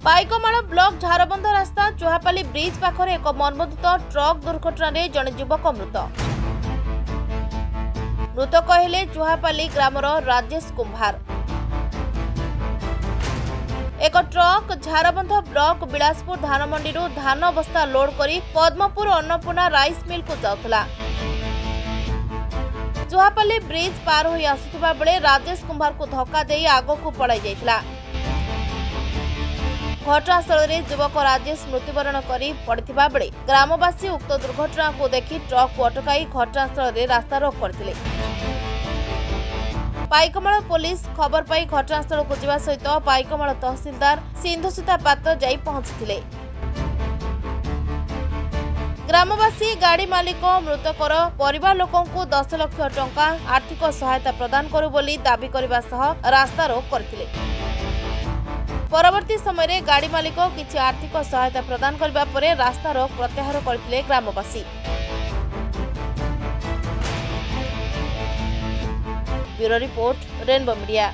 Paikmal block Jharbandh रास्ता चुहापाली bridge पाखरे एक मर्मन्तुद ट्रक दुर्घटन जड़े युवक मृत। मृतक हेले चुहापाली ग्रामर राजेश कुंभार। एक ट्रक झारबंध ब्लॉक बिलासपुर धान मंडी धान बस्ता लोड करी पद्मपुर अन्नपूर्णा राइस मिल को जाउथला। चुहापाली ब्रिज पार होई आसुथिबा बेले राजेश कुंभार को धक्का देई आगो को पड़ाई जाइतला। घटनास्थल में युवक राजेश मृत्युवरण करी पड़िथिबा बेले ग्रामवासी उक्त दुर्घटना को देखि ट्रक को अटकाई घटनास्थल में रास्ता रोक करथिले। पाइकमाल पुलिस खबर पाई घटनास्थल को जावा सहित पाइकमाल तहसीलदार सिंधुसुता पात्र जाई पहुंचीथिले। ग्रामवासी गाड़ी मालिक मृतकर परिवार लोकों को 10 लाख टंका आर्थिक सहायता प्रदान करू बोली दाबी करबा सह रास्ता रोक करथिले। परवर्ती समय रे गाड़ी मालिक किछि आर्थिक सहायता प्रदान करबा परे रास्ता रोक प्रत्याहार करथिले ग्रामवासी। Bureau report rainbow media.